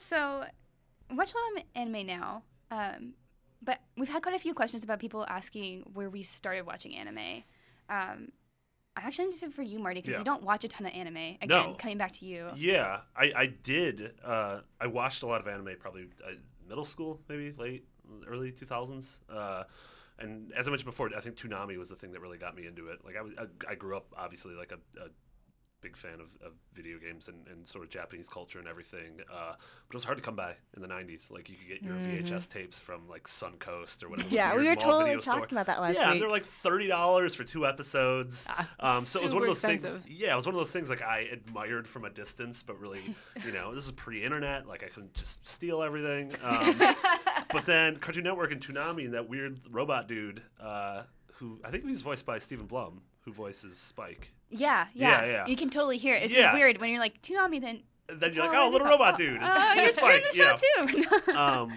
So, I watch a lot of anime now, but we've had quite a few questions about people asking where we started watching anime. I'm actually interested for you, Marty, because you don't watch a ton of anime. Again, coming back to you. Yeah, I did. I watched a lot of anime probably middle school, maybe early 2000s. And as I mentioned before, I think Toonami was the thing that really got me into it. Like I grew up obviously like a big fan of video games and sort of Japanese culture and everything. But it was hard to come by in the 90s. Like you could get your VHS tapes from like Suncoast or whatever. Yeah, we were totally talking about that last week. Yeah, they're like $30 for 2 episodes. So it was one of those expensive. things. Yeah, it was one of those things like I admired from a distance, but really, this is pre-internet. Like I couldn't just steal everything. But then Cartoon Network and Toonami and that weird robot dude, who I think he was voiced by Stephen Blum, who voices Spike. Yeah. You can totally hear it. It's weird when you're like, Toonami, then you're like, oh, little robot dude. You're in the show too.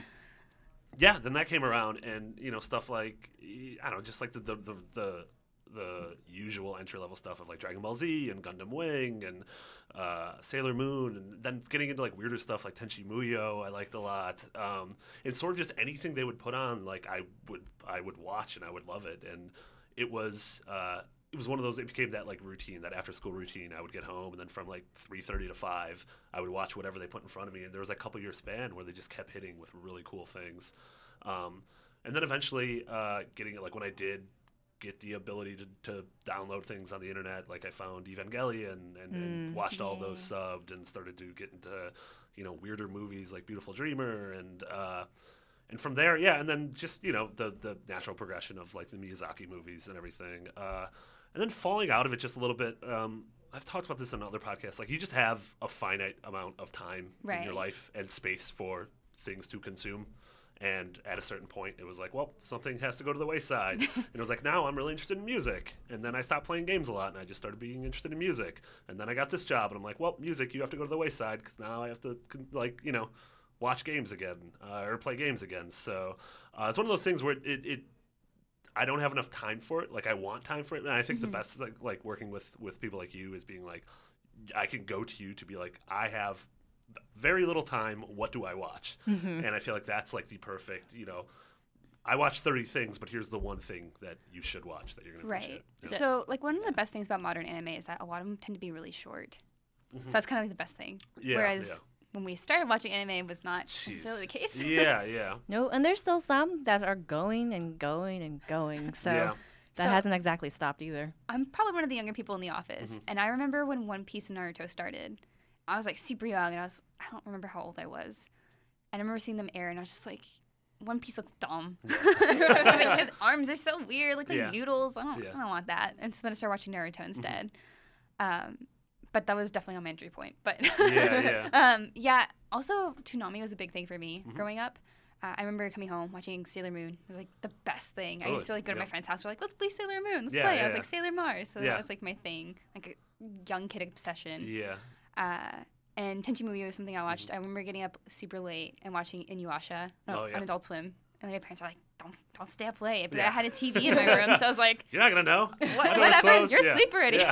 Yeah, then that came around, and stuff like I don't know, just like the usual entry level stuff of like Dragon Ball Z and Gundam Wing and Sailor Moon, and then getting into like weirder stuff like Tenchi Muyo I liked a lot. And sort of just anything they would put on, like I would watch and I would love it, and it was one of those. It became that like routine, that after school routine. I would get home, and then from like 3:30 to 5, I would watch whatever they put in front of me. And there was a couple year span where they just kept hitting with really cool things. And then eventually getting it, like when I did get the ability to download things on the internet, like I found Evangelion and watched all those subbed and started to get into weirder movies like Beautiful Dreamer and from there, and then just the natural progression of like the Miyazaki movies and everything. And then falling out of it just a little bit. I've talked about this in other podcasts. Like you just have a finite amount of time in your life and space for things to consume. And at a certain point, it was like, well, something has to go to the wayside. And it was like, now I'm really interested in music. And then I stopped playing games a lot, and I just started being interested in music. And then I got this job, and I'm like, well, music, you have to go to the wayside because now I have to, watch games again or play games again. So it's one of those things where I don't have enough time for it. Like I want time for it, and I think the best like working with people like you is being like, I can go to you to be like, I have very little time. What do I watch? And I feel like that's like the perfect. I watch 30 things, but here's the one thing that you should watch that you're going to appreciate. Right. So like one of the best things about modern anime is that a lot of them tend to be really short. So that's kind of like the best thing. Whereas when we started watching anime, it was not necessarily the case. No, and there's still some that are going and going and going. So that hasn't exactly stopped either. I'm probably one of the younger people in the office, and I remember when One Piece and Naruto started. I was like super young, and I don't remember how old I was. I remember seeing them air, and I was just like, One Piece looks dumb. Like, his arms are so weird, like noodles. I don't want that. And so then I started watching Naruto instead. But that was definitely on my entry point. But also Toonami was a big thing for me growing up. I remember coming home watching Sailor Moon. It was like the best thing. I used to like go to my friend's house. We're like, let's play Sailor Moon. Let's play. I was like Sailor Mars. So that was like my thing, like a young kid obsession. And Tenchi Muyo was something I watched. I remember getting up super late and watching Inuyasha on Adult Swim. And my parents were like, don't stay up late. But I had a TV in my room, so I was like, you're not going to know. Whatever. You're asleep already.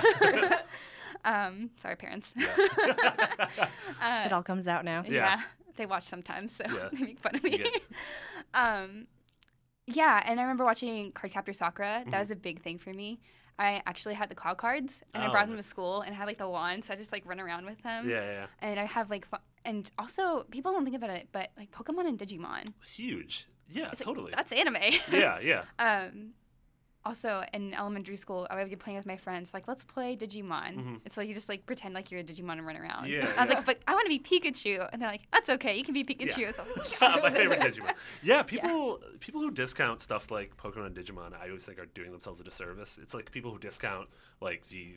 Sorry, parents. It all comes out now. Yeah. They watch sometimes, so they make fun of me. And I remember watching Cardcaptor Sakura. That was a big thing for me. I actually had the claw cards, and I brought them to school, and I had like the wand, so I just like run around with them. And I have like fun. And also, people don't think about it, but like Pokemon and Digimon. Huge. Yeah, it's totally. Like, that's anime. Yeah. Also, in elementary school, I would be playing with my friends. Like, let's play Digimon. It's like you just like pretend like you're a Digimon and run around. I was like, but I want to be Pikachu, and they're like, that's okay, you can be Pikachu. So, my favorite Digimon. Yeah, people who discount stuff like Pokemon and Digimon, I always think are doing themselves a disservice. It's like people who discount like the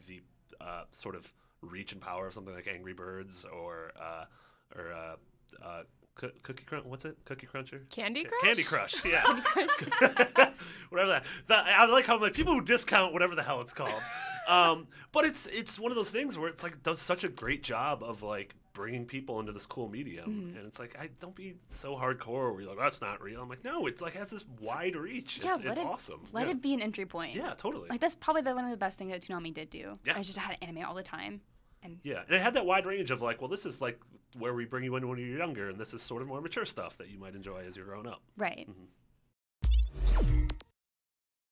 sort of reach and power of something like Angry Birds or Cookie Crunch, what's it? Cookie Cruncher? Candy Crush? Candy Crush, yeah. Whatever that. I like how like people who discount whatever the hell it's called. But it's one of those things where it's like does such a great job of like bringing people into this cool medium, and it's like don't be so hardcore where you're like that's not real. I'm like no, it's like has this wide reach. It's awesome. Let it be an entry point. Yeah, totally. Like that's probably one of the best things that Toonami did do. I just had anime all the time. And yeah, and it had that wide range of like, well, this is like where we bring you in when you're younger, and this is sort of more mature stuff that you might enjoy as you're growing up. Right.